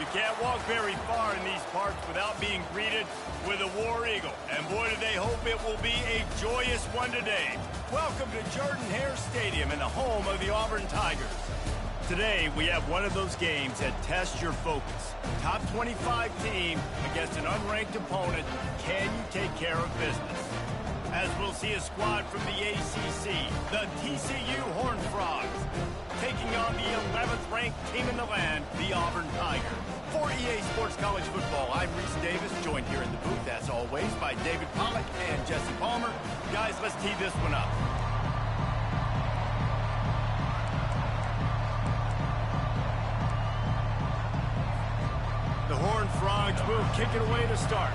You can't walk very far in these parts without being greeted with a War Eagle. And boy, do they hope it will be a joyous one today. Welcome to Jordan-Hare Stadium and the home of the Auburn Tigers. Today, we have one of those games that tests your focus. Top 25 team against an unranked opponent. Can you take care of business? As we'll see a squad from the ACC, the TCU Horned Frogs, taking on the 11th ranked team in the land, the Auburn Tigers. For EA Sports College Football, I'm Reese Davis, joined here in the booth, as always, by David Pollack and Jesse Palmer. Guys, let's tee this one up. The Horned Frogs will kick it away to start.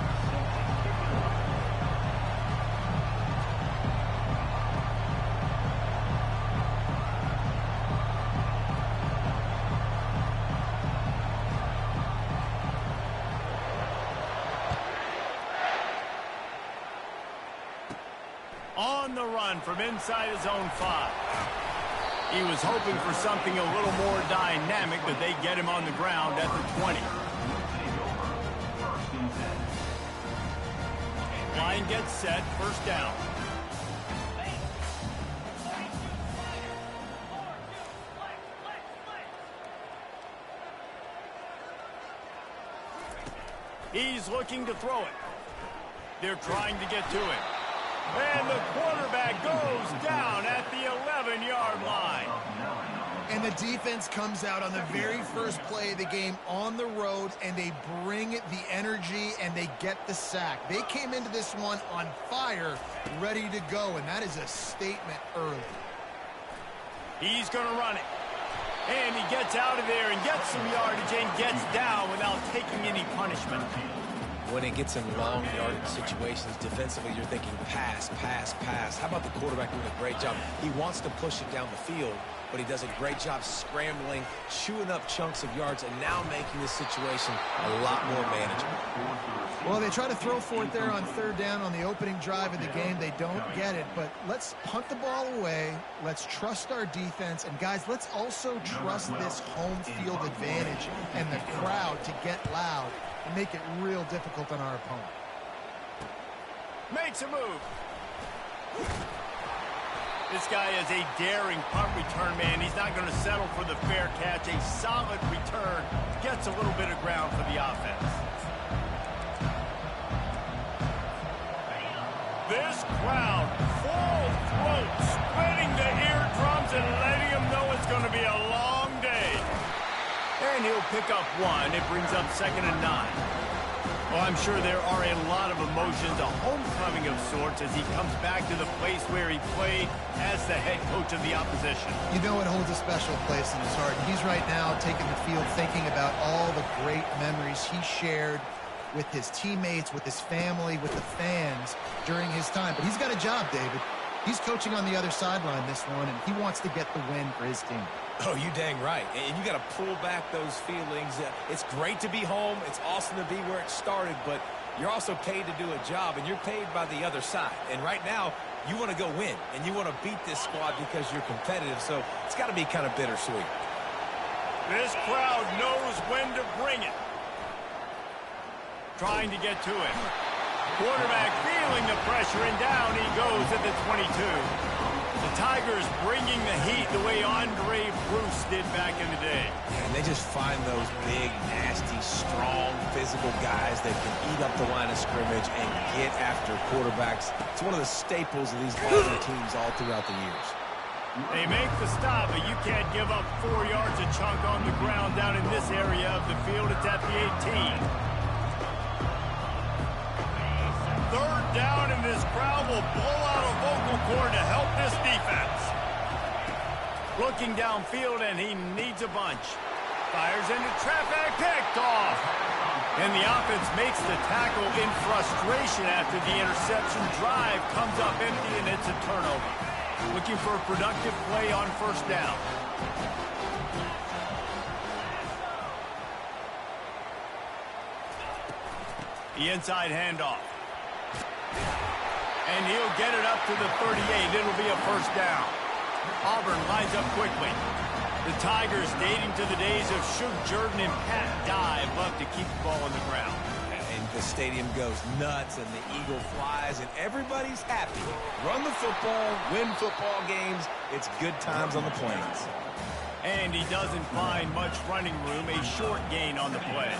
On the run from inside his own 5. He was hoping for something a little more dynamic, but they get him on the ground at the 20. Line gets set, first down. He's looking to throw it. They're trying to get to it. And the quarterback goes down at the 11-yard line. And the defense comes out on the very first play of the game on the road, and they bring the energy, and they get the sack. They came into this one on fire, ready to go, and that is a statement early. He's going to run it. And he gets out of there and gets some yardage and gets down without taking any punishment. When it gets in long yardage situations, defensively, you're thinking pass, pass, pass. How about the quarterback doing a great job? He wants to push it down the field, but he does a great job scrambling, chewing up chunks of yards, and now making this situation a lot more manageable. Well, they try to throw for it there on third down on the opening drive of the game. They don't get it, but let's punt the ball away. Let's trust our defense. And, guys, let's also trust this home field advantage and the crowd to get loud and make it real difficult on our opponent. Makes a move. This guy is a daring punt return man. He's not going to settle for the fair catch. A solid return. Gets a little bit of ground for the offense. This crowd, full throat, spreading the eardrums and letting them know it's going to be a long day. And he'll pick up one. It brings up 2nd and 9. Well, I'm sure there are a lot of emotions, a homecoming of sorts, as he comes back to the place where he played as the head coach of the opposition. You know it holds a special place in his heart. He's right now taking the field thinking about all the great memories he shared with his teammates, with his family, with the fans during his time. But he's got a job, David. He's coaching on the other sideline this one, and he wants to get the win for his team. Oh, you dang right. And you got to pull back those feelings. It's great to be home. It's awesome to be where it started, but you're also paid to do a job, and you're paid by the other side. And right now, you want to go win, and you want to beat this squad because you're competitive, so it's got to be kind of bittersweet. This crowd knows when to bring it. Trying to get to it. Quarterback feeling the pressure, and down he goes at the 22. The Tigers bringing the heat the way Andre Bruce did back in the day. And they just find those big, nasty, strong, physical guys that can eat up the line of scrimmage and get after quarterbacks. It's one of the staples of these Auburn teams all throughout the years. They make the stop, but you can't give up 4 yards a chunk on the ground down in this area of the field. It's at the 18. Third down, and this crowd will blow out a vocal cord to help this defense. Looking downfield, and he needs a bunch. Fires into traffic, picked off. And the offense makes the tackle in frustration after the interception. Drive comes up empty, and it's a turnover. Looking for a productive play on first down. The inside handoff. And he'll get it up to the 38. It'll be a first down. Auburn lines up quickly. The Tigers, dating to the days of Shug Jordan and Pat Dye, love to keep the ball on the ground. And the stadium goes nuts, and the eagle flies, and everybody's happy. Run the football, win football games. It's good times on the Plains. And he doesn't find much running room, a short gain on the play.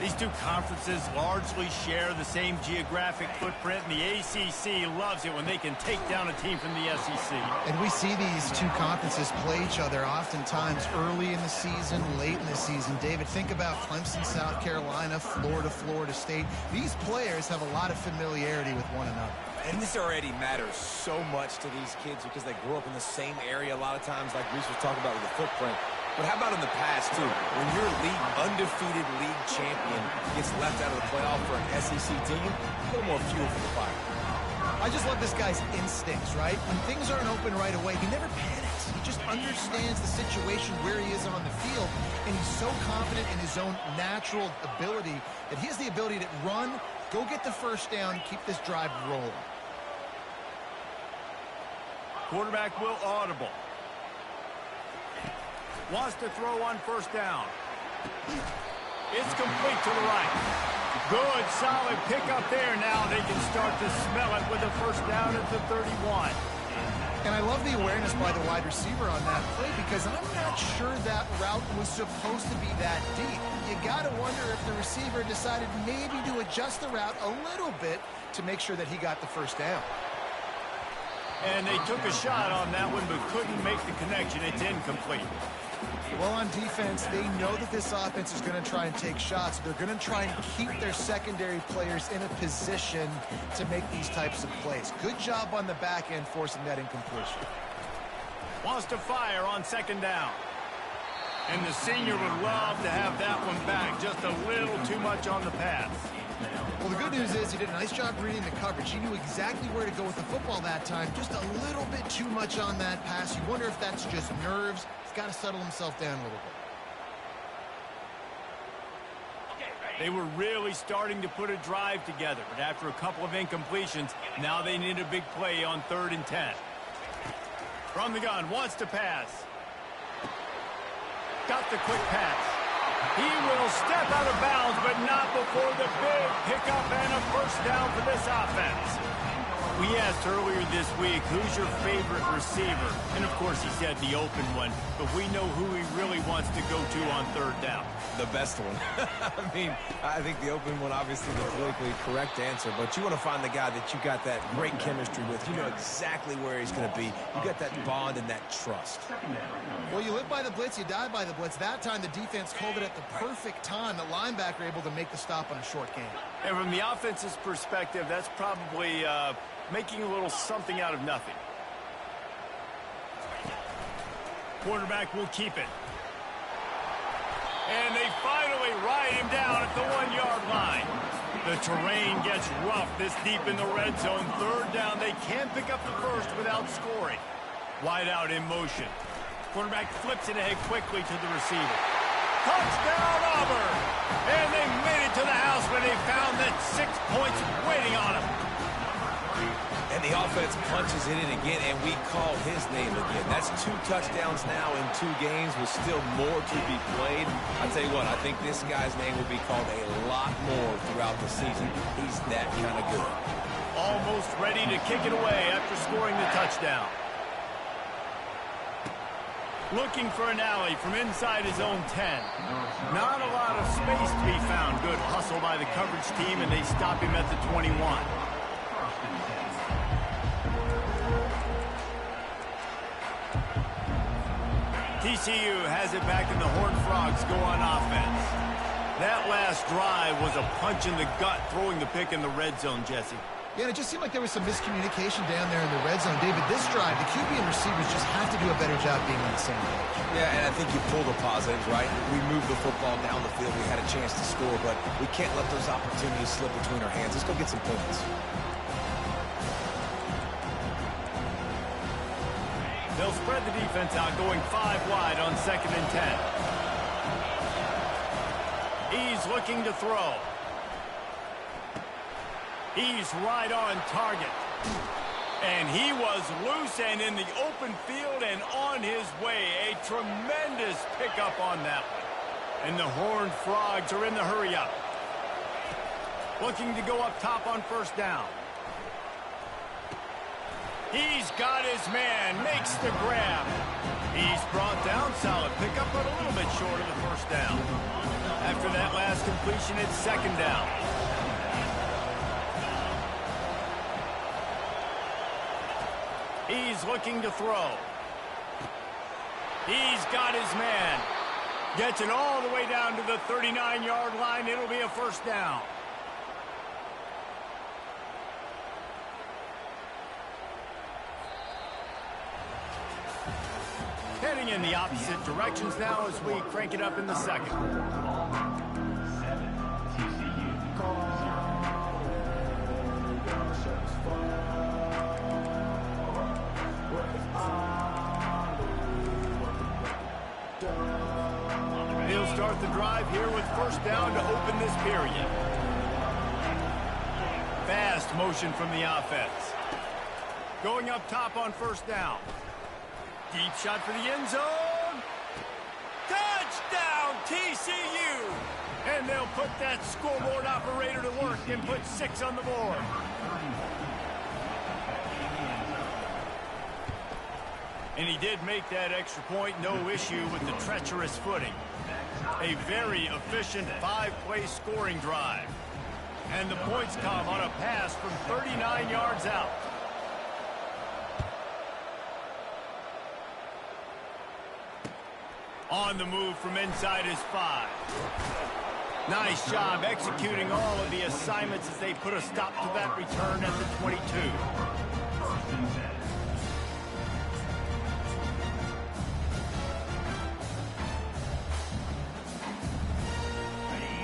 These two conferences largely share the same geographic footprint, and the ACC loves it when they can take down a team from the SEC. And we see these two conferences play each other oftentimes early in the season, late in the season. David, think about Clemson, South Carolina, Florida, Florida State. These players have a lot of familiarity with one another. And this already matters so much to these kids because they grew up in the same area a lot of times, like Reese was talking about with the footprint. But how about in the past, too? When your undefeated league champion gets left out of the playoff for an SEC team, a little more fuel for the fire. I just love this guy's instincts, right? When things aren't open right away, he never panics. He just understands the situation where he is on the field, and he's so confident in his own natural ability that he has the ability to run, go get the first down, keep this drive rolling. Quarterback will audible. Wants to throw on first down. It's complete to the right. Good, solid pickup there. Now they can start to smell it with a first down at the 31. And I love the awareness by the wide receiver on that play because I'm not sure that route was supposed to be that deep. You got to wonder if the receiver decided maybe to adjust the route a little bit to make sure that he got the first down. And they took a shot on that one but couldn't make the connection. It's incomplete. Well, on defense, they know that this offense is going to try and take shots. They're going to try and keep their secondary players in a position to make these types of plays. Good job on the back end forcing that incompletion. Wants to fire on second down. And the senior would love to have that one back. Just a little too much on the pass. Well, the good news is he did a nice job reading the coverage. He knew exactly where to go with the football that time. Just a little bit too much on that pass. You wonder if that's just nerves. He's got to settle himself down a little bit. They were really starting to put a drive together, but after a couple of incompletions, now they need a big play on 3rd and 10. From the gun, wants to pass. Got the quick pass. He will step out of bounds, but not before the big pickup and a first down for this offense. We asked earlier this week, who's your favorite receiver? And, of course, he said the open one, but we know who he really wants to go to on 3rd down. The best one. I mean, I think the open one, obviously, the politically correct answer, but you want to find the guy that you got that great chemistry with. You know exactly where he's going to be. You got that bond and that trust. Well, you live by the blitz, you die by the blitz. That time, the defense called it at the perfect time. The linebacker able to make the stop on a short gain. And from the offense's perspective, that's probably making a little something out of nothing. Quarterback will keep it. And they finally ride him down at the 1-yard line. The terrain gets rough this deep in the red zone. 3rd down, they can't pick up the first without scoring. Wide out in motion. Quarterback flips it ahead quickly to the receiver. Touchdown, Auburn! And they made it to the house when they found that 6 points waiting on them. And the offense punches it in again, and we call his name again. That's 2 touchdowns now in 2 games with still more to be played. I tell you what, I think this guy's name will be called a lot more throughout the season. He's that kind of good. Almost ready to kick it away after scoring the touchdown. Looking for an alley from inside his own 10. Not a lot of space to be found. Good hustle by the coverage team, and they stop him at the 21. TCU has it back in the Horned Frogs go on offense. That last drive was a punch in the gut, throwing the pick in the red zone, Jesse. Yeah, it just seemed like there was some miscommunication down there in the red zone. David, this drive, the QB and receivers just have to do a better job being on the same page. Yeah, and I think you pull the positives, right? We moved the football down the field. We had a chance to score, but we can't let those opportunities slip between our hands. Let's go get some points. They'll spread the defense out, going 5 wide on 2nd and 10. He's looking to throw. He's right on target. And he was loose and in the open field and on his way. A tremendous pickup on that one. And the Horned Frogs are in the hurry-up. Looking to go up top on first down. He's got his man, makes the grab. He's brought down, solid pickup, but a little bit short of the first down. After that last completion, it's second down. He's looking to throw. He's got his man. Gets it all the way down to the 39-yard line. It'll be a first down. Heading in the opposite directions now as we crank it up in the second. He'll start the drive here with first down to open this period. Fast motion from the offense. Going up top on first down. Deep shot for the end zone. Touchdown, TCU! And they'll put that scoreboard operator to work and put 6 on the board. And he did make that extra point, no issue with the treacherous footing. A very efficient 5-play scoring drive. And the points come on a pass from 39 yards out. On the move from inside his 5. Nice job executing all of the assignments as they put a stop to that return at the 22.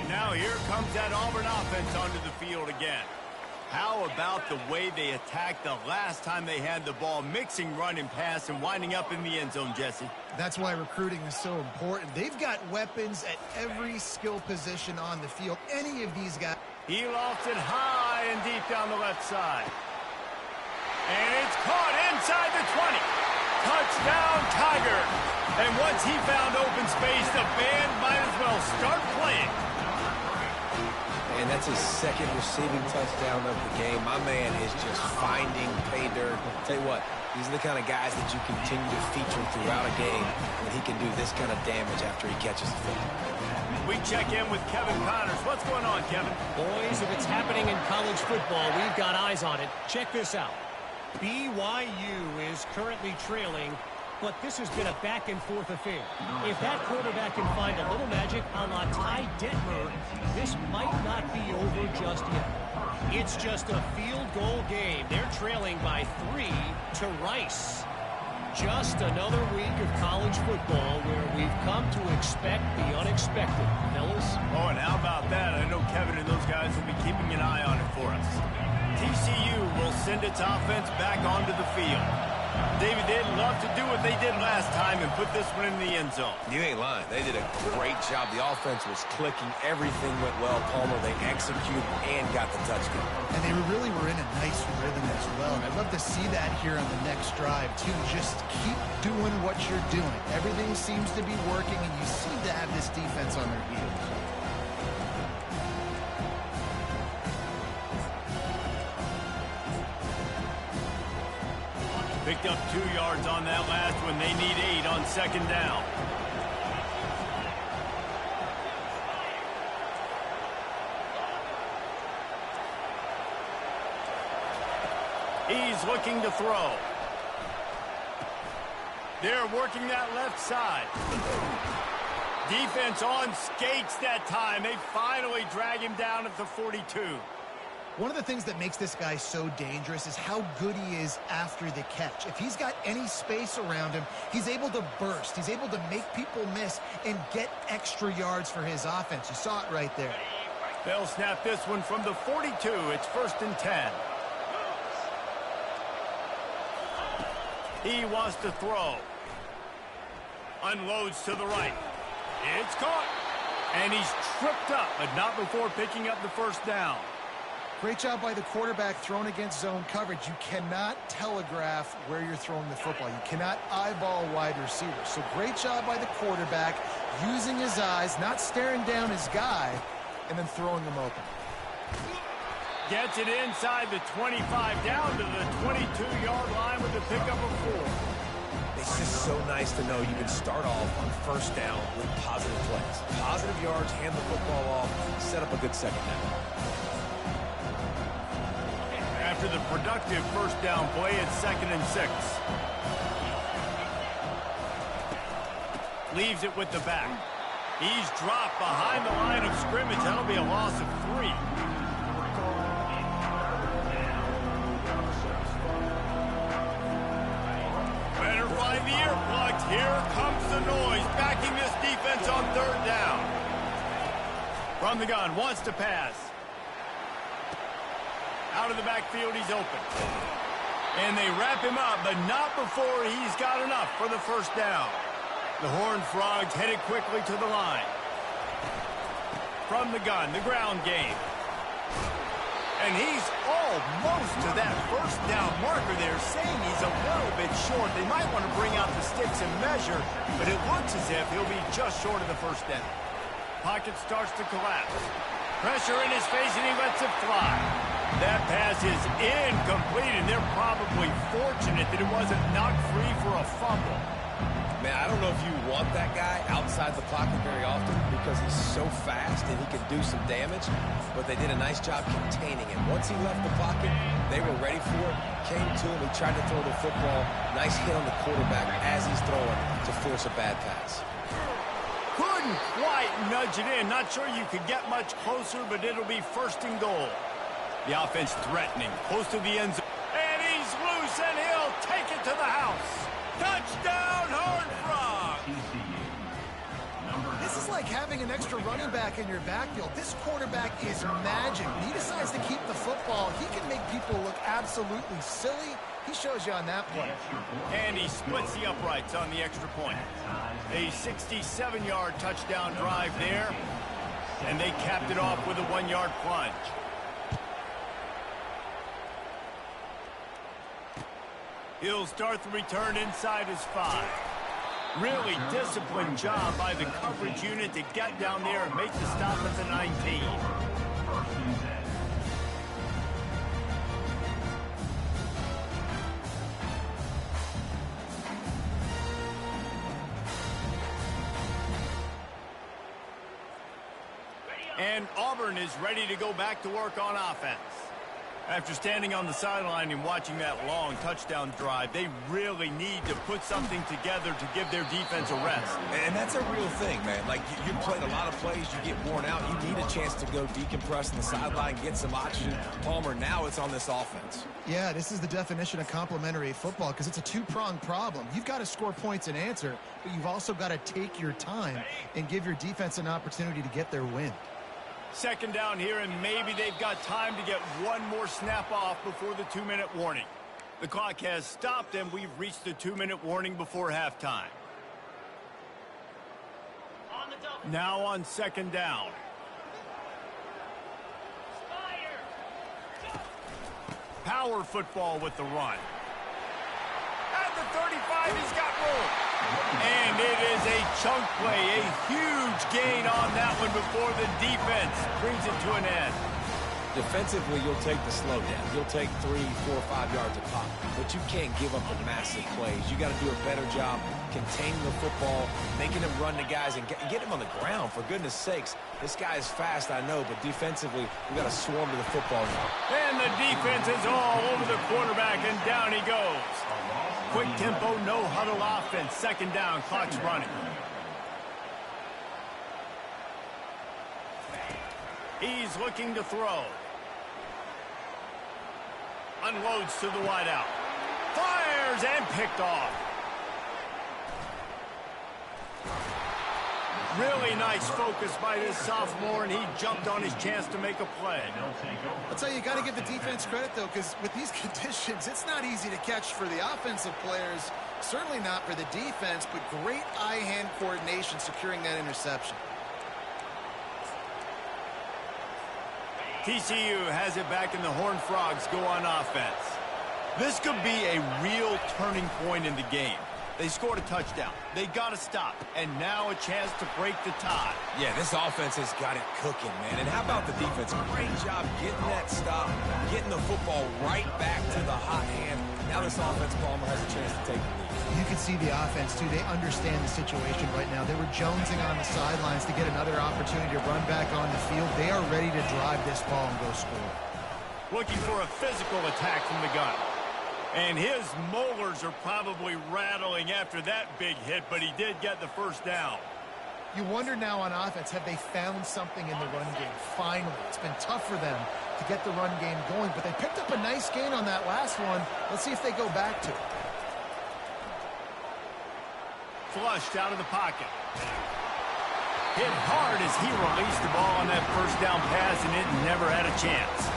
Now here comes that Auburn offense onto the field again. How about the way they attacked the last time they had the ball, mixing run and pass and winding up in the end zone, Jesse? That's why recruiting is so important. They've got weapons at every skill position on the field. Any of these guys. He lofted high and deep down the left side. And it's caught inside the 20. Touchdown, Tiger. And once he found open space, the band might as well start playing. And that's his second receiving touchdown of the game. My man is just finding pay dirt. Tell you what, these are the kind of guys that you continue to feature throughout a game when he can do this kind of damage after he catches the football. We check in with Kevin Connors. What's going on, Kevin? Boys, if it's happening in college football, we've got eyes on it. Check this out. BYU is currently trailing, but this has been a back-and-forth affair. If that quarterback can find a little magic a la Ty Detmer, this might not be over just yet. It's just a field goal game. They're trailing by 3 to Rice. Just another week of college football where we've come to expect the unexpected. Fellas? Oh, and how about that? I know Kevin and those guys will be keeping an eye on it for us. TCU will send its offense back onto the field. David, they'd love to do what they did last time and put this one in the end zone. You ain't lying. They did a great job. The offense was clicking. Everything went well. Palmer, they executed and got the touchdown. And they really were in a nice rhythm as well. And I'd love to see that here on the next drive, too. Just keep doing what you're doing. Everything seems to be working, and you seem to have this defense on their heels. Picked up 2 yards on that last one. They need 8 on second down. He's looking to throw. They're working that left side. Defense on skates that time. They finally drag him down at the 42. One of the things that makes this guy so dangerous is how good he is after the catch. If he's got any space around him, he's able to burst. He's able to make people miss and get extra yards for his offense. You saw it right there. They'll snap this one from the 42. It's 1st and 10. He wants to throw. Unloads to the right. It's caught. And he's tripped up, but not before picking up the first down. Great job by the quarterback thrown against zone coverage. You cannot telegraph where you're throwing the football. You cannot eyeball wide receivers. So great job by the quarterback using his eyes, not staring down his guy, and then throwing him open. Gets it inside the 25, down to the 22-yard line with a pickup of 4. It's just so nice to know you can start off on first down with positive plays. Positive yards, hand the football off, set up a good second down. After the productive first down play, it's 2nd and 6. Leaves it with the back. He's dropped behind the line of scrimmage. That'll be a loss of 3. Better find the earplugs. Here comes the noise, backing this defense on 3rd down. From the gun, wants to pass. Out of the backfield, he's open. And they wrap him up, but not before he's got enough for the first down. The Horned Frogs headed quickly to the line. From the gun, the ground game. And he's almost to that first down marker there, saying he's a little bit short. They might want to bring out the sticks and measure, but it looks as if he'll be just short of the first down. Pocket starts to collapse. Pressure in his face, and he lets it fly. That pass is incomplete, and they're probably fortunate that it wasn't knocked free for a fumble. Man, I don't know if you want that guy outside the pocket very often because he's so fast and he can do some damage, but they did a nice job containing him. Once he left the pocket, they were ready for it, came to him, he tried to throw the football. Nice hit on the quarterback as he's throwing to force a bad pass. Couldn't quite nudge it in. Not sure you could get much closer, but it'll be 1st and goal. The offense threatening, close to the end zone. And he's loose, and he'll take it to the house. Touchdown, Horned Frogs! This is like having an extra running back in your backfield. This quarterback is magic. When he decides to keep the football, he can make people look absolutely silly. He shows you on that play. And he splits the uprights on the extra point. A 67-yard touchdown drive there. And they capped it off with a 1-yard plunge. He'll start the return inside his 5. Really disciplined job by the coverage unit to get down there and make the stop at the 19. And Auburn is ready to go back to work on offense. After standing on the sideline and watching that long touchdown drive, they really need to put something together to give their defense a rest. And that's a real thing, man. Like, you're playing a lot of plays, you get worn out, you need a chance to go decompress on the sideline, get some oxygen. Palmer, now it's on this offense. Yeah, this is the definition of complementary football because it's a two-pronged problem. You've got to score points and answer, but you've also got to take your time and give your defense an opportunity to get their win. 2nd down here, and maybe they've got time to get one more snap off before the 2-minute warning. The clock has stopped, and we've reached the 2-minute warning before halftime. Now on 2nd down. Power football with the run. At the 35, he's got room. And it is a chunk play, a huge gain on that one before the defense brings it to an end. Defensively, you'll take the slowdown. You'll take 3, 4, 5 yards a pop, but you can't give up the massive plays. You got to do a better job containing the football, making him run the guys, and get him on the ground. For goodness sakes, this guy is fast, I know, but defensively, we got to swarm to the football now. And the defense is all over the quarterback, and down he goes. Quick tempo, no huddle offense. 2nd down, clock's running. He's looking to throw. Unloads to the wideout. Fires and picked off. Really nice focus by this sophomore, and he jumped on his chance to make a play. I'll tell you, you got to give the defense credit, though, because with these conditions, it's not easy to catch for the offensive players, certainly not for the defense, but great eye-hand coordination securing that interception. TCU has it back, and the Horned Frogs go on offense. This could be a real turning point in the game. They scored a touchdown. They got to stop, and now a chance to break the tie. Yeah, this offense has got it cooking, man. And how about the defense? Great job getting that stop, getting the football right back to the hot hand. Now this offense, Palmer, has a chance to take the lead. You can see the offense, too. They understand the situation right now. They were jonesing on the sidelines to get another opportunity to run back on the field. They are ready to drive this ball and go score. Looking for a physical attack from the gun. And his molars are probably rattling after that big hit, but he did get the first down. You wonder now on offense, have they found something in the run game? Finally, it's been tough for them to get the run game going, but they picked up a nice gain on that last one. Let's see if they go back to it. Flushed out of the pocket. Hit hard as he released the ball on that first down pass, and it never had a chance.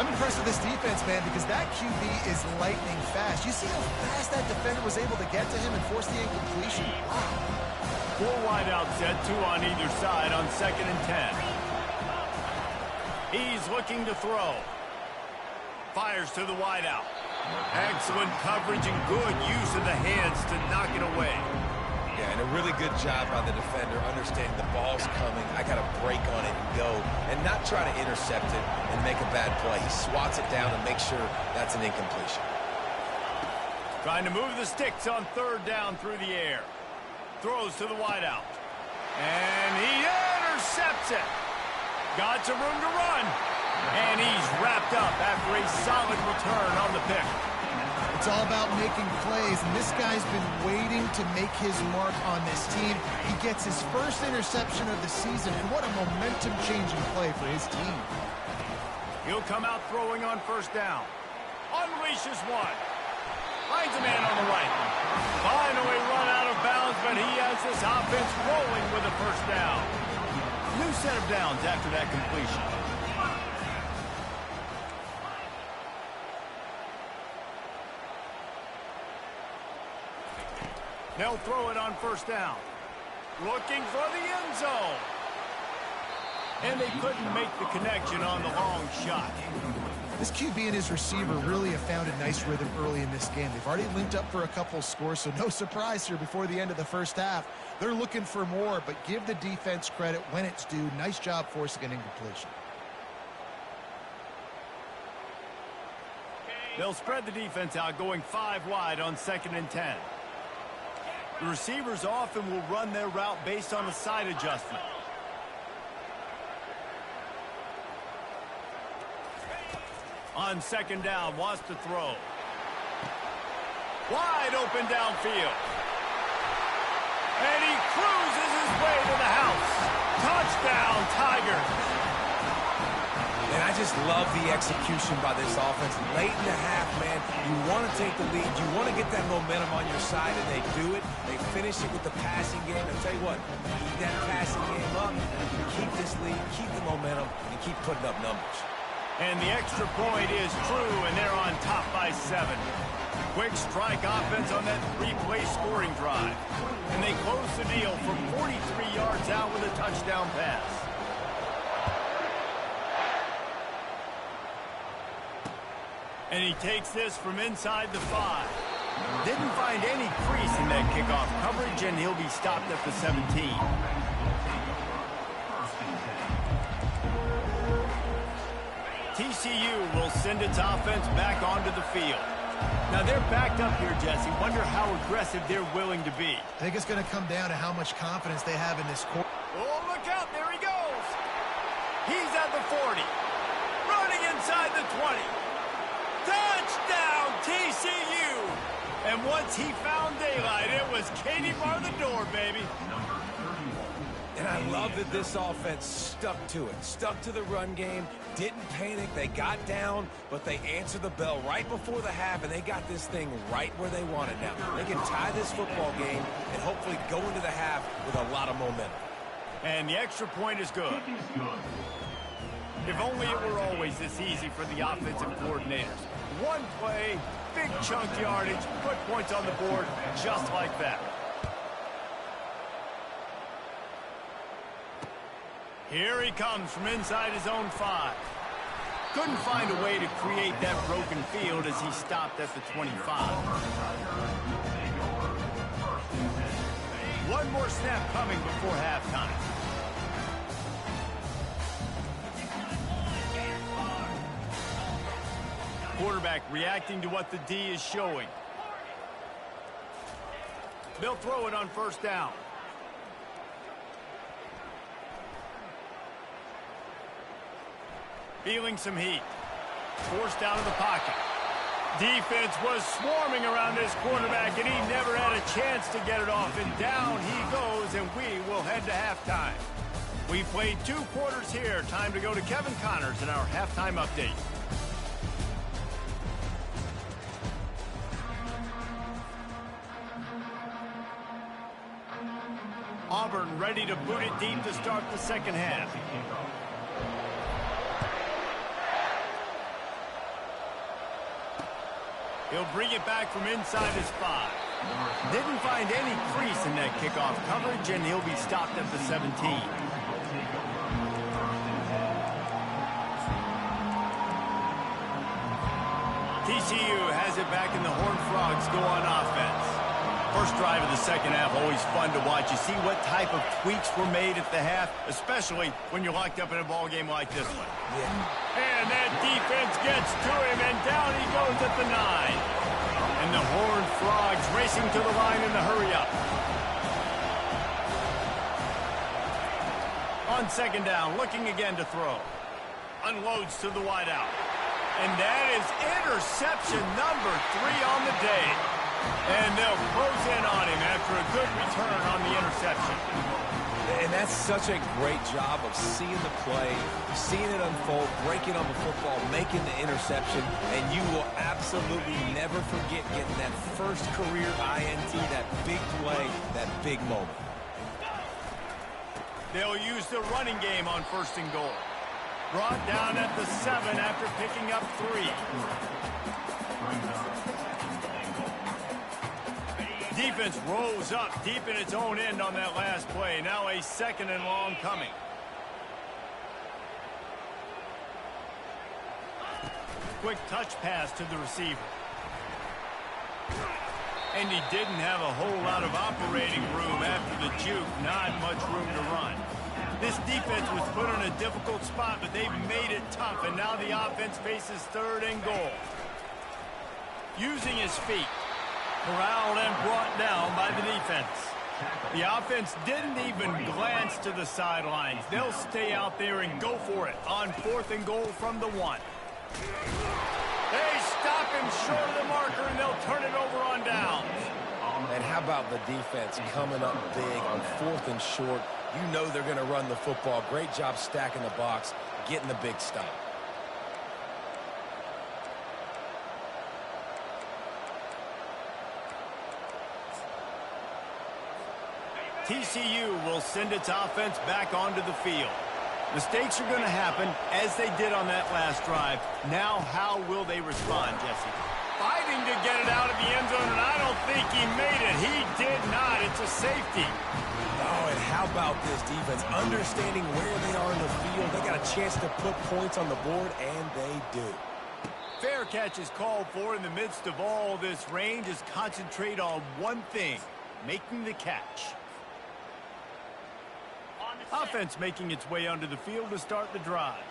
I'm impressed with this defense, man, because that QB is lightning fast. You see how fast that defender was able to get to him and force the incompletion? Wow. 4 wide out set, 2 on either side on 2nd and 10. He's looking to throw. Fires to the wide out. Excellent coverage and good use of the hands to knock it away. Yeah, and a really good job by the defender, understanding the ball's coming. I got to break on it and go, and not try to intercept it and make a bad play. He swats it down and makes sure that's an incompletion. Trying to move the sticks on 3rd down through the air. Throws to the wideout. And he intercepts it. Got some room to run. And he's wrapped up after a solid return on the pick. It's all about making plays, and this guy's been waiting to make his mark on this team. He gets his first interception of the season, and what a momentum-changing play for his team. He'll come out throwing on 1st down. Unleashes one. Finds a man on the right. Finally run out of bounds, but he has this offense rolling with a 1st down. New set of downs after that completion. They'll throw it on 1st down. Looking for the end zone. And they couldn't make the connection on the long shot. This QB and his receiver really have found a nice rhythm early in this game. They've already linked up for a couple scores, so no surprise here before the end of the 1st half. They're looking for more, but give the defense credit when it's due. Nice job forcing an incompletion. They'll spread the defense out, going 5 wide on 2nd and 10. The receivers often will run their route based on a side adjustment. On 2nd down, wants to throw. Wide open downfield. And he cruises his way to the house. Touchdown, Tigers. And I just love the execution by this offense. Late in the half, man, you want to take the lead. You want to get that momentum on your side, and they do it. They finish it with the passing game. And tell you what, keep that passing game up, keep this lead, keep the momentum, and keep putting up numbers. And the extra point is true, and they're on top by 7. Quick strike offense on that 3-play scoring drive. And they close the deal from 43 yards out with a touchdown pass. And he takes this from inside the 5. Didn't find any crease in that kickoff coverage, and he'll be stopped at the 17. TCU will send its offense back onto the field. Now, they're backed up here, Jesse. Wonder how aggressive they're willing to be. I think it's going to come down to how much confidence they have in this quarter. Oh, look out. There he goes. He's at the 40. Running inside the 20. Touchdown, TCU! And once he found daylight, it was Katie bar the door, baby. And I love that this offense stuck to it. Stuck to the run game, didn't panic. They got down, but they answered the bell right before the half, and they got this thing right where they want it now. They can tie this football game and hopefully go into the half with a lot of momentum. And the extra point is good. If only it were always this easy for the offensive coordinators. One play, big chunk yardage, put points on the board just like that. Here he comes from inside his own 5. Couldn't find a way to create that broken field as he stopped at the 25. One more snap coming before halftime. Quarterback reacting to what the D is showing. They'll throw it on first down. Feeling some heat. Forced out of the pocket. Defense was swarming around this quarterback, and he never had a chance to get it off. And down he goes, and we will head to halftime. We played 2 quarters here. Time to go to Kevin Connors in our halftime update. Auburn ready to boot it deep to start the second half. He'll bring it back from inside his 5. Didn't find any crease in that kickoff coverage, and he'll be stopped at the 17. TCU has it back, and the Horned Frogs go on offense. First drive of the second half, always fun to watch. You see what type of tweaks were made at the half, especially when you're locked up in a ball game like this one. Yeah. And that defense gets to him, and down he goes at the 9. And the Horned Frogs racing to the line in the hurry-up. On second down, looking again to throw. Unloads to the wideout. And that is interception number 3 on the day. And they'll close in on him after a good return on the interception. And that's such a great job of seeing the play, seeing it unfold, breaking on the football, making the interception, and you will absolutely never forget getting that first career INT, that big play, that big moment. They'll use the running game on first and goal. Brought down at the 7 after picking up 3. Defense rolls up deep in its own end on that last play. Now a second and long coming. Quick touch pass to the receiver. And he didn't have a whole lot of operating room after the juke. Not much room to run. This defense was put in a difficult spot, but they've made it tough. And now the offense faces third and goal. Using his feet. Corralled and brought down by the defense. The offense didn't even glance to the sidelines. They'll stay out there and go for it on fourth and goal from the 1. They stop him short of the marker, and they'll turn it over on downs. And how about the defense coming up big on 4th and short? You know they're going to run the football. Great job stacking the box, getting the big stop. TCU will send its offense back onto the field. Mistakes are going to happen, as they did on that last drive. Now, how will they respond, Jesse? Fighting to get it out of the end zone, and I don't think he made it. He did not. It's a safety. Oh, and how about this defense? Understanding where they are in the field. They got a chance to put points on the board, and they do. Fair catch is called for in the midst of all this range. Is concentrate on one thing, making the catch. Offense making its way onto the field to start the drive.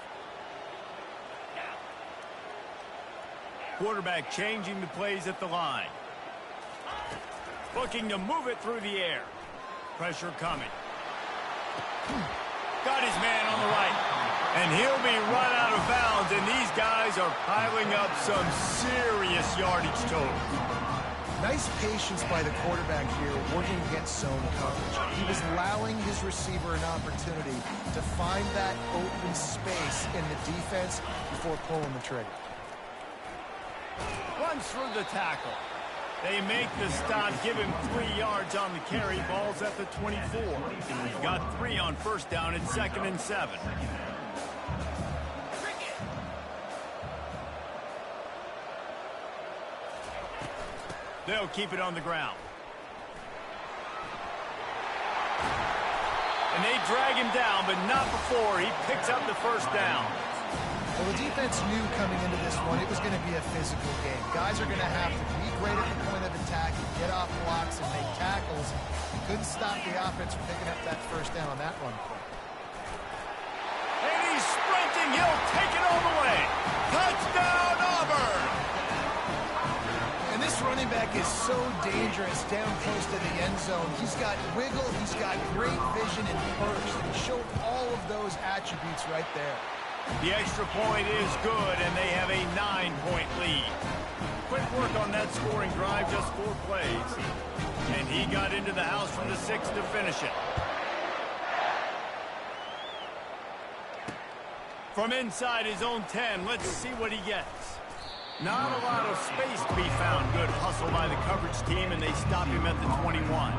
Quarterback changing the plays at the line. Looking to move it through the air. Pressure coming. Got his man on the right. And he'll be run out of bounds, and these guys are piling up some serious yardage total. Nice patience by the quarterback here, working against zone coverage. He was allowing his receiver an opportunity to find that open space in the defense before pulling the trigger. Runs through the tackle. They make the stop, give him 3 yards on the carry. Ball's at the 24. We've got 3 on first down. It's 2nd and 7. They'll keep it on the ground. And they drag him down, but not before he picks up the first down. Well, the defense knew coming into this one it was going to be a physical game. Guys are going to have to be great at the point of attack and get off blocks and make tackles. Couldn't stop the offense from picking up that first down on that run play. And he's sprinting. He'll take it all the way. Touchdown, Auburn! And this running back is so dangerous down close to the end zone. He's got wiggle, he's got great vision and burst. And he showed all of those attributes right there. The extra point is good, and they have a 9-point lead. Quick work on that scoring drive, just 4 plays. And he got into the house from the 6 to finish it. From inside his own 10, let's see what he gets. Not a lot of space to be found. Good hustle by the coverage team, and they stop him at the 21.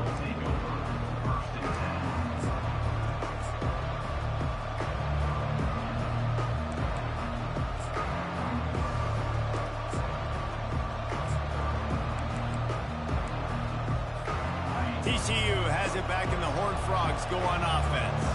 TCU has it back, and the Horned Frogs go on offense.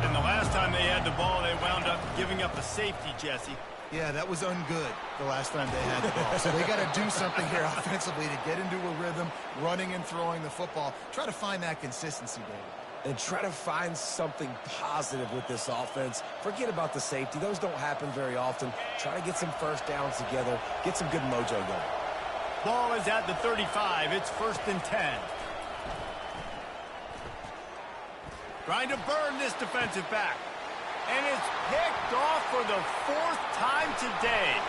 And the last time they had the ball, they wound up giving up a safety, Jesse. Yeah, that was ungood the last time they had the ball. So they got to do something here offensively to get into a rhythm, running and throwing the football. Try to find that consistency, David. And try to find something positive with this offense. Forget about the safety. Those don't happen very often. Try to get some first downs together. Get some good mojo going. Ball is at the 35. It's 1st and 10. Trying to burn this defensive back. And it's picked off for the 4th time today.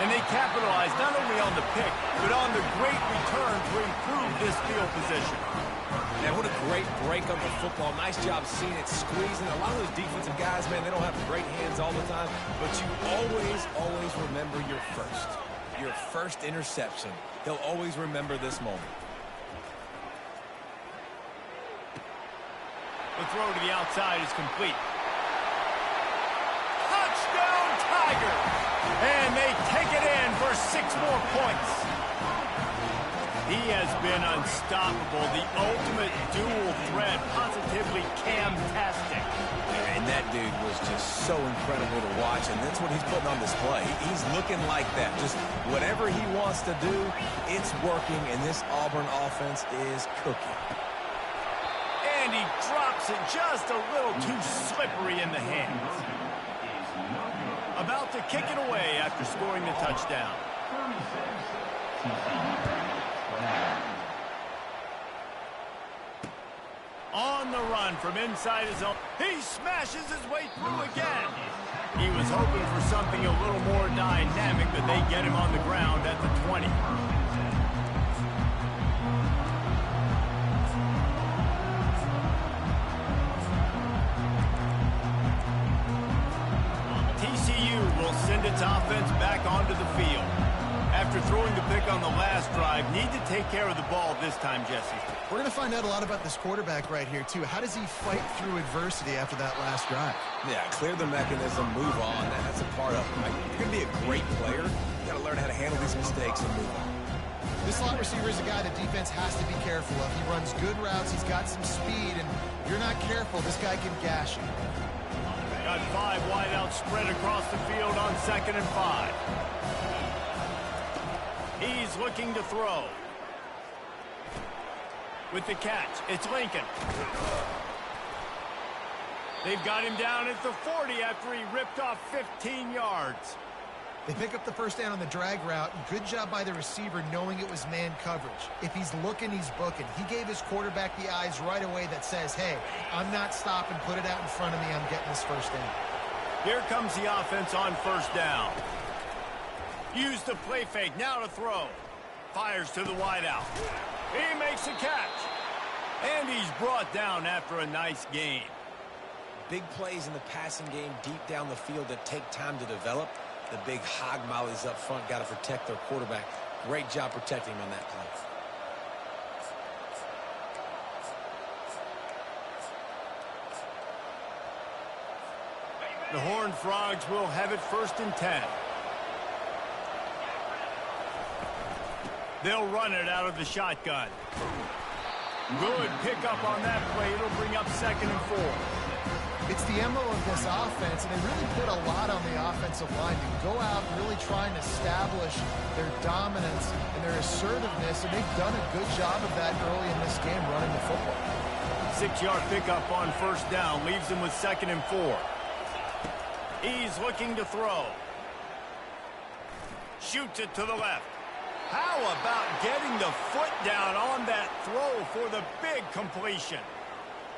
And they capitalize not only on the pick, but on the great return to improve this field position. Man, what a great break on the football. Nice job seeing it squeezing. A lot of those defensive guys, man, they don't have great hands all the time, but you always remember your first interception. He'll always remember this moment. The throw to the outside is complete. Touchdown, Tiger! And they take it in for 6 more points. He has been unstoppable. The ultimate dual threat, positively Cam-tastic. And that dude was just so incredible to watch, and that's what he's putting on display. He's looking like that. Just whatever he wants to do, it's working, and this Auburn offense is cooking. And he drops it just a little too slippery in the hands. About to kick it away after scoring the touchdown. On the run from inside his own. He smashes his way through again. He was hoping for something a little more dynamic, but they get him on the ground at the 20. TCU will send its offense back onto the field. After throwing the pick on the last drive, need to take care of the ball this time, Jesse. We're going to find out a lot about this quarterback right here, too. How does he fight through adversity after that last drive? Yeah, clear the mechanism, move on. That's a part of it. Right? If you're going to be a great player, you got to learn how to handle these mistakes and move on. This slot receiver is a guy the defense has to be careful of. He runs good routes. He's got some speed, and if you're not careful, this guy can gash you. Got 5 wideouts spread across the field on 2nd and 5. He's looking to throw. With the catch, it's Lincoln. They've got him down at the 40 after he ripped off 15 yards. They pick up the first down on the drag route. Good job by the receiver knowing it was man coverage. If he's looking, he's booking. He gave his quarterback the eyes right away that says, hey, I'm not stopping. Put it out in front of me. I'm getting this first down. Here comes the offense on 1st down. Use the play fake. Now to throw. Fires to the wideout. He makes a catch. And he's brought down after a nice gain. Big plays in the passing game deep down the field that take time to develop. The big hog mollies up front got to protect their quarterback. Great job protecting him on that play. The Horned Frogs will have it 1st and 10. They'll run it out of the shotgun. Good pickup on that play. It'll bring up 2nd and 4. It's the MO of this offense, and they really put a lot on the offensive line to go out and really try and establish their dominance and their assertiveness, and they've done a good job of that early in this game running the football. 6-yard pickup on first down leaves him with 2nd and 4. He's looking to throw. Shoots it to the left. How about getting the foot down on that throw for the big completion?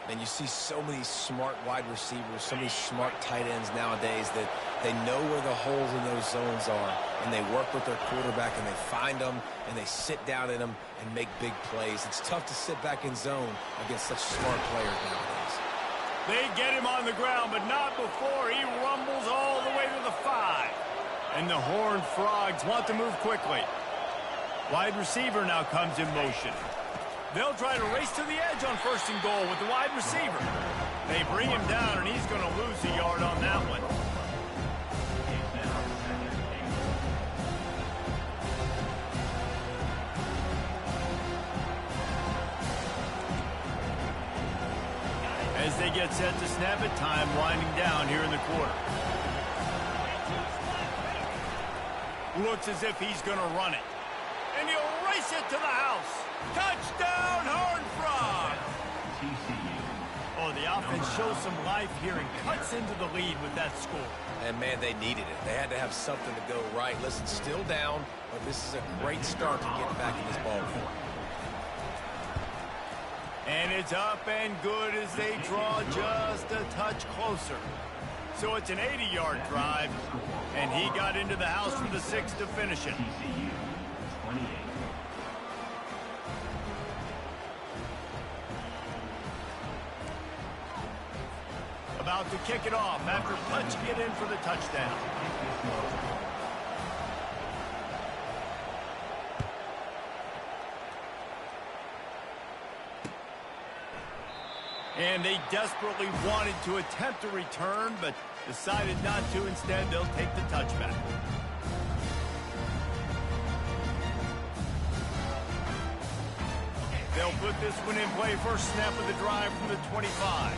And you see so many smart wide receivers, so many smart tight ends nowadays that they know where the holes in those zones are, and they work with their quarterback, and they find them, and they sit down in them and make big plays. It's tough to sit back in zone against such smart players nowadays. They get him on the ground, but not before he rumbles all the way to the 5. And the Horned Frogs want to move quickly. Wide receiver now comes in motion. They'll try to race to the edge on 1st and goal with the wide receiver. They bring him down, and he's going to lose a yard on that one. As they get set to snap it, time winding down here in the quarter. Looks as if he's going to run it. And he'll race it to the house. Touchdown, Horned Frogs! Oh, the offense shows some life here and cuts into the lead with that score. And, man, they needed it. They had to have something to go right. Listen, still down, but this is a great start to get back in this ball game. And it's up and good as they draw just a touch closer. So it's an 80-yard drive, and he got into the house for the 6 to finish it. About to kick it off after punching it in for the touchdown. And they desperately wanted to attempt a return, but decided not to. Instead, they'll take the touchback. They'll put this one in play. First snap of the drive from the 25.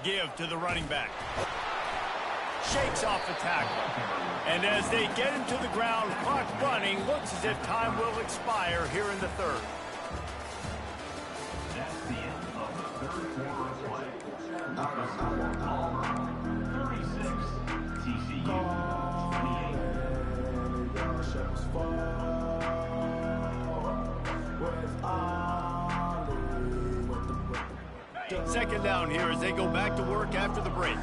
Give to the running back. Shakes off the tackle. And as they get him to the ground, clock running, looks as if time will expire here in the 3rd. That's the end of the 3rd quarter of play. Auburn, 36, TCU, 28. Second down here as they go back to work after the break.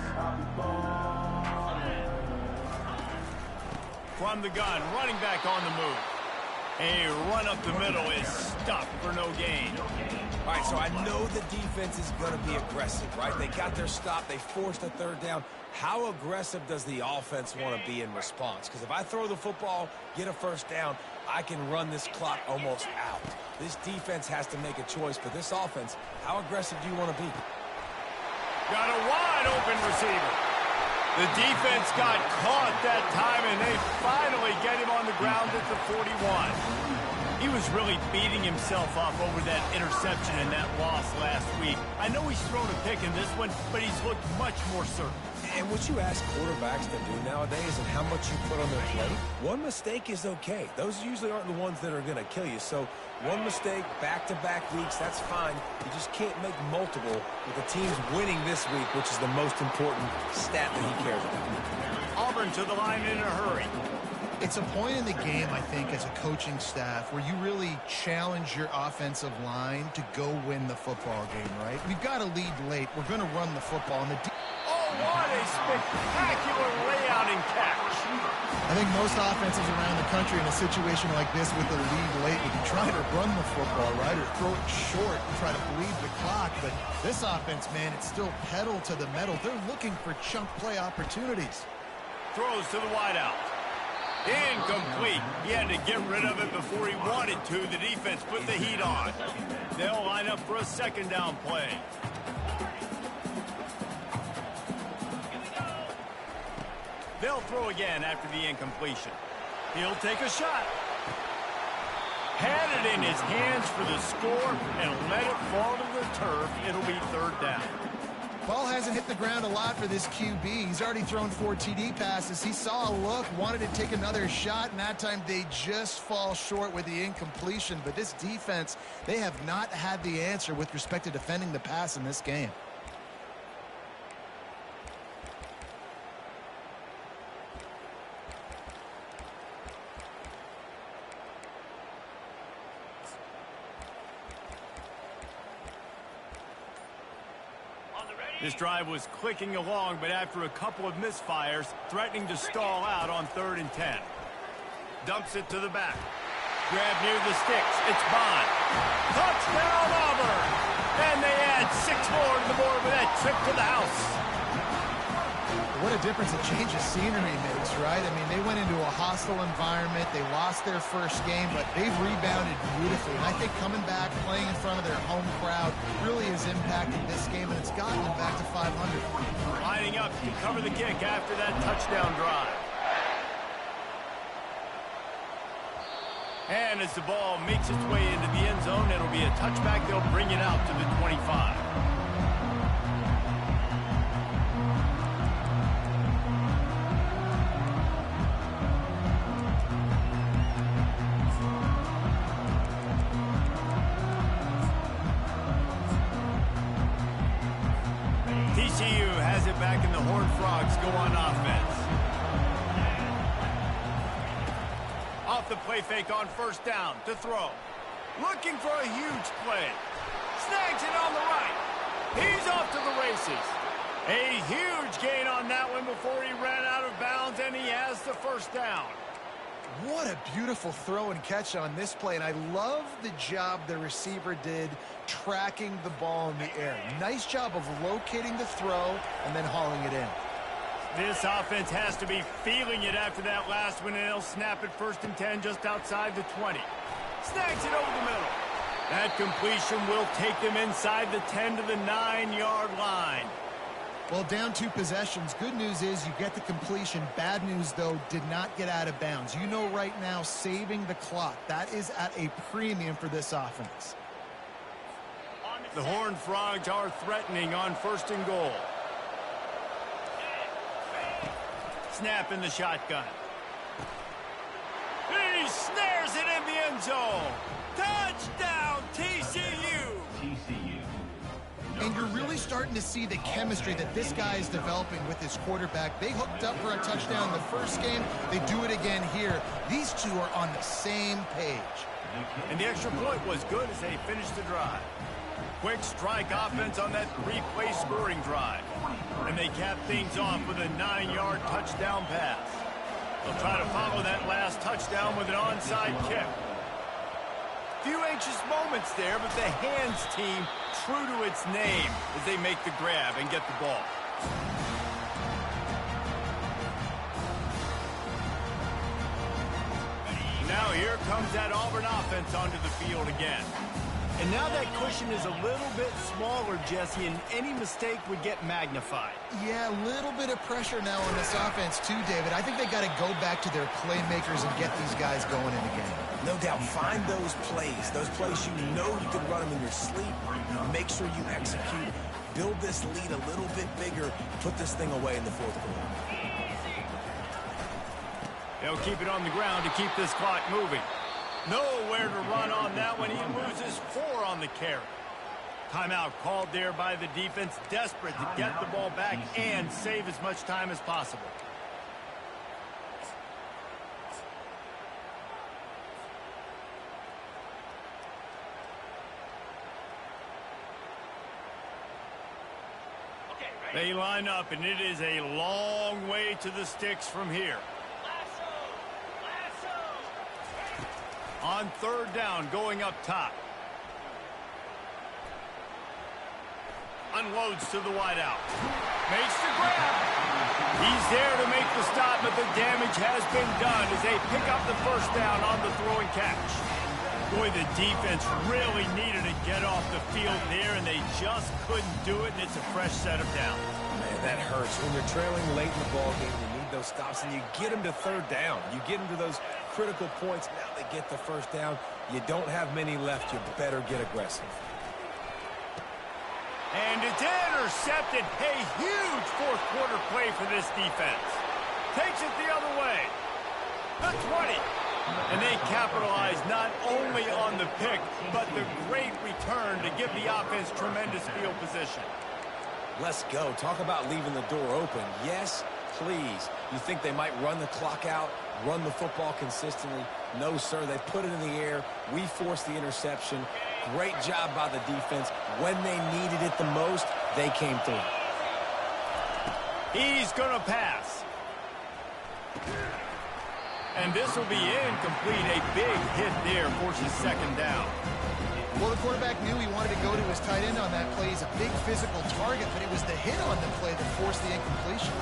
From the gun, running back on the move. A run up the middle is stopped for no gain. All right, so I know the defense is going to be aggressive, right? They got their stop. They forced a 3rd down. How aggressive does the offense want to be in response? Because if I throw the football, get a 1st down, I can run this clock almost out. This defense has to make a choice, but this offense, how aggressive do you want to be? Got a wide open receiver. The defense got caught that time, and they finally get him on the ground at the 41. He was really beating himself up over that interception and that loss last week. I know he's thrown a pick in this one, but he's looked much more certain. And what you ask quarterbacks to do nowadays and how much you put on their plate, one mistake is okay. Those usually aren't the ones that are going to kill you. So one mistake, back-to-back weeks, that's fine. You just can't make multiple with the teams winning this week, which is the most important stat that he cares about. Auburn to the line in a hurry. It's a point in the game, I think, as a coaching staff where you really challenge your offensive line to go win the football game, right? We've got to lead late. We're going to run the football. And what a spectacular layout and catch. I think most offenses around the country in a situation like this with the lead late would be trying to run the football, right, or throw it short and try to bleed the clock. But this offense, man, it's still pedal to the metal. They're looking for chunk play opportunities. Throws to the wideout. Incomplete. He had to get rid of it before he wanted to. The defense put the heat on. They'll line up for a 2nd down play. They'll throw again after the incompletion. He'll take a shot. Headed in his hands for the score and let it fall to the turf. It'll be third down. Ball hasn't hit the ground a lot for this QB. He's already thrown 4 TD passes. He saw a look, wanted to take another shot, and that time they just fall short with the incompletion. But this defense, they have not had the answer with respect to defending the pass in this game. This drive was clicking along, but after a couple of misfires, threatening to stall out on 3rd and 10. Dumps it to the back. Grab near the sticks. It's Bond. Touchdown, Auburn! And they add 6 more to the board with that trip to the house. What a difference a change of scenery makes, right? I mean, they went into a hostile environment. They lost their first game, but they've rebounded beautifully. And I think coming back, playing in front of their home crowd really has impacted this game, and it's gotten them back to 500. Lining up to cover the kick after that touchdown drive. And as the ball makes its way into the end zone, it'll be a touchback. They'll bring it out to the 25. TCU has it back, and the Horned Frogs go on offense. Off the play fake on 1st down to throw. Looking for a huge play. Snags it on the right. He's off to the races. A huge gain on that one before he ran out of bounds, and he has the 1st down. What a beautiful throw and catch on this play, and I love the job the receiver did tracking the ball in the air. Nice job of locating the throw and then hauling it in. This offense has to be feeling it after that last one, and they'll snap it 1st and 10 just outside the 20. Snags it over the middle. That completion will take them inside the 10 to the 9-yard line. Well, down 2 possessions. Good news is you get the completion. Bad news, though, did not get out of bounds. You know right now, saving the clock, that is at a premium for this offense. The Horned Frogs are threatening on 1st and goal. Snap in the shotgun. He snares it in the end zone. Touchdown, TCU! And you're really starting to see the chemistry that this guy is developing with his quarterback. They hooked up for a touchdown the first game. They do it again here. These two are on the same page. And the extra point was good as they finished the drive. Quick strike offense on that 3-play scoring drive. And they cap things off with a 9-yard touchdown pass. They'll try to follow that last touchdown with an onside kick. Few anxious moments there, but the hands team true to its name as they make the grab and get the ball. Now here comes that Auburn offense onto the field again. And now that cushion is a little bit smaller, Jesse, and any mistake would get magnified. Yeah, a little bit of pressure now on this offense too, David. I think they got to go back to their playmakers and get these guys going in the game. No doubt, find those plays you know you can run them in your sleep. Make sure you execute. Build this lead a little bit bigger. Put this thing away in the 4th quarter. They'll keep it on the ground to keep this clock moving. Nowhere to run on that one. He loses 4 on the carry. Timeout called there by the defense, desperate to get the ball back and save as much time as possible. They line up, and it is a long way to the sticks from here. On 3rd down, going up top. Unloads to the wideout. Makes the grab. He's there to make the stop, but the damage has been done as they pick up the 1st down on the throw and catch. Boy, the defense really needed to get off the field there, and they just couldn't do it, and it's a fresh set of downs. Man, that hurts. When you're trailing late in the ball game, you need those stops, and you get them to third down. You get them to those critical points. Now they get the first down. You don't have many left. You better get aggressive. And it's intercepted. A huge fourth quarter play for this defense. Takes it the other way. The 20. And they capitalize not only on the pick, but the great return to give the offense tremendous field position. Let's go. Talk about leaving the door open. Yes, please. You think they might run the clock out, run the football consistently? No, sir. They put it in the air. We forced the interception. Great job by the defense. When they needed it the most, they came through. He's going to pass. And this will be incomplete. A big hit there, forces second down. Well, the quarterback knew he wanted to go to his tight end on that play. He's a big physical target, but it was the hit on the play that forced the incompletion.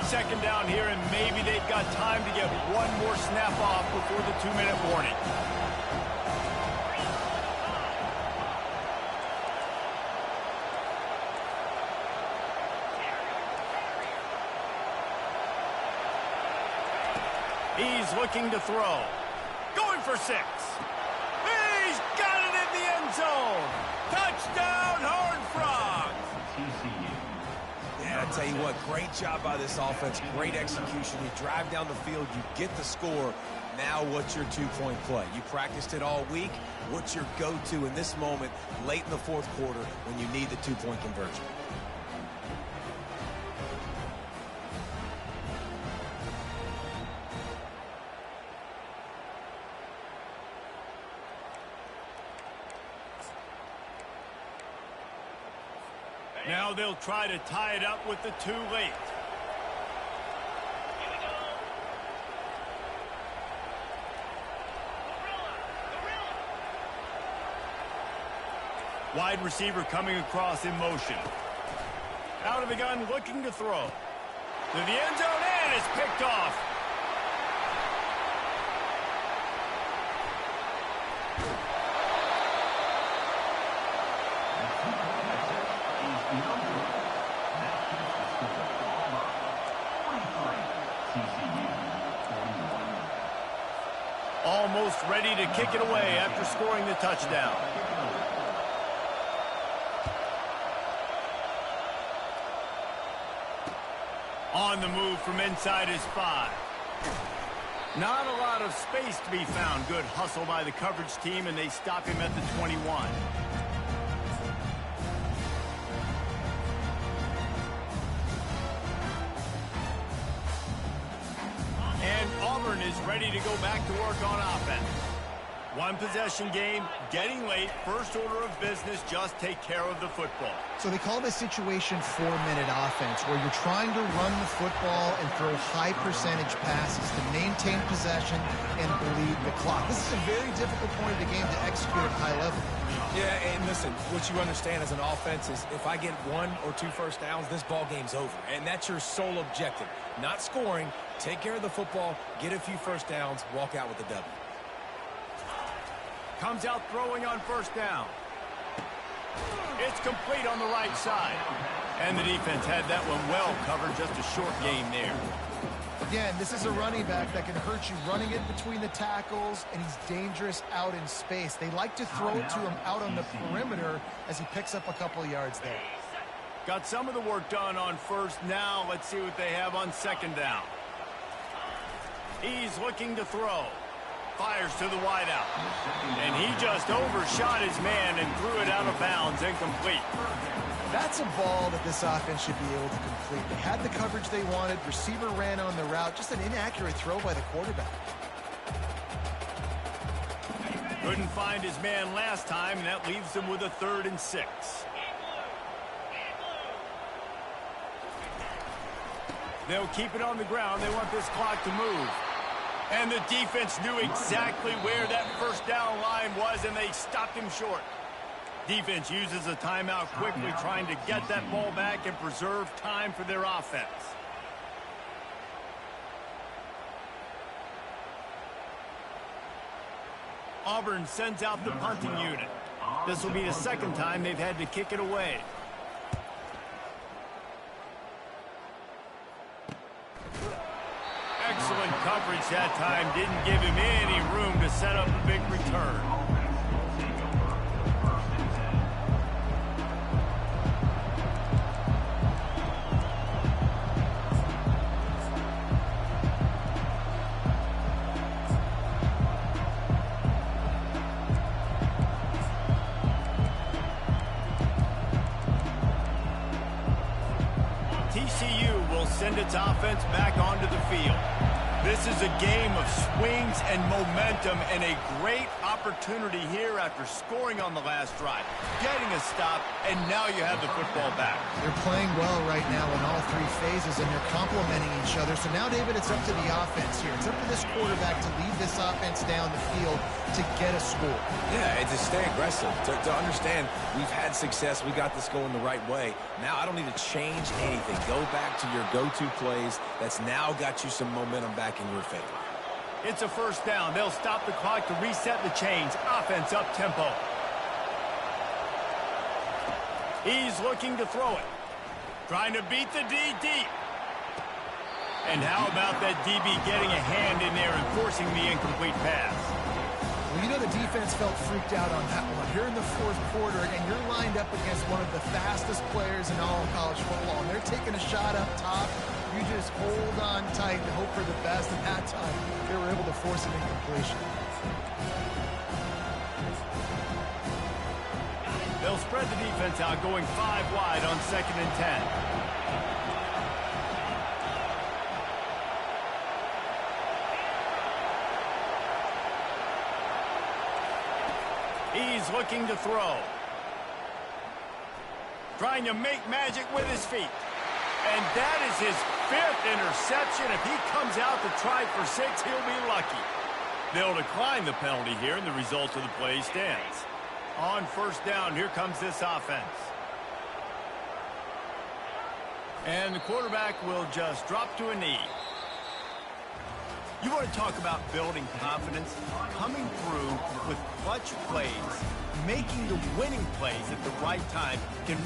Second down here, and maybe they've got time to get one more snap off before the 2-minute warning. He's looking to throw. Going for 6. He's got it in the end zone. Touchdown, Horned Frogs. Yeah, I tell you what, great job by this offense. Great execution. You drive down the field, you get the score. Now what's your two-point play? You practiced it all week. What's your go-to in this moment late in the fourth quarter when you need the two-point conversion? Now they'll try to tie it up with the 2 late. Wide receiver coming across in motion. Out of the gun, looking to throw. To the end zone, and it's picked off. Almost ready to kick it away after scoring the touchdown. On the move from inside his 5. Not a lot of space to be found. Good hustle by the coverage team, and they stop him at the 21. And Auburn is ready to go back to work on offense. One possession game, getting late, first order of business, just take care of the football. So they call this situation 4-minute offense, where you're trying to run the football and throw high percentage passes to maintain possession and bleed the clock. This is a very difficult point of the game to execute at a high level. Yeah, and listen, what you understand as an offense is if I get 1 or 2 first downs, this ball game's over. And that's your sole objective. Not scoring, take care of the football, get a few first downs, walk out with a W. Comes out throwing on first down. It's complete on the right side. And the defense had that one well covered, just a short gain there. Again, this is a running back that can hurt you running it between the tackles, and he's dangerous out in space. They like to throw it to him out on the perimeter as he picks up a couple of yards there. Got some of the work done on first. Now let's see what they have on second down. He's looking to throw. Fires to the wideout. And he just overshot his man and threw it out of bounds, incomplete. That's a ball that this offense should be able to complete. They had the coverage they wanted. Receiver ran on the route. Just an inaccurate throw by the quarterback. Couldn't find his man last time, and that leaves them with a 3rd and 6. They'll keep it on the ground. They want this clock to move. And the defense knew exactly where that first down line was, and they stopped him short. Defense uses a timeout quickly, trying to get that ball back and preserve time for their offense. Auburn sends out the punting unit. This will be the second time they've had to kick it away. Excellent coverage that time. Didn't give him any room to set up a big return. TCU will send its offense back onto the field. This is a game of swings and momentum and a great opportunity here after scoring on the last drive, getting a stop, and now you have the football back. They're playing well right now in all three phases, and they're complementing each other. So now, David, it's up to the offense here. It's up to this quarterback to lead this offense down the field to get a score. Yeah, and to stay aggressive, to understand we've had success, we got this going the right way. Now I don't need to change anything. Go back to your go-to plays. That's now got you some momentum back in your favor. It's a first down. They'll stop the clock to reset the chains. Offense up tempo. He's looking to throw it. Trying to beat the D deep. And how about that DB getting a hand in there and forcing the incomplete pass? Well, you know the defense felt freaked out on that one. You're in the fourth quarter, and you're lined up against one of the fastest players in all of college football. And they're taking a shot up top. You just hold on tight and hope for the best. And that time, they were able to force an incompletion. They'll spread the defense out, going 5 wide on 2nd and 10. He's looking to throw. Trying to make magic with his feet. And that is his 5th interception. If he comes out to try for 6, he'll be lucky. They'll decline the penalty here, and the result of the play stands. On first down, here comes this offense. And the quarterback will just drop to a knee. You want to talk about building confidence? Coming through with clutch plays, making the winning plays at the right time can really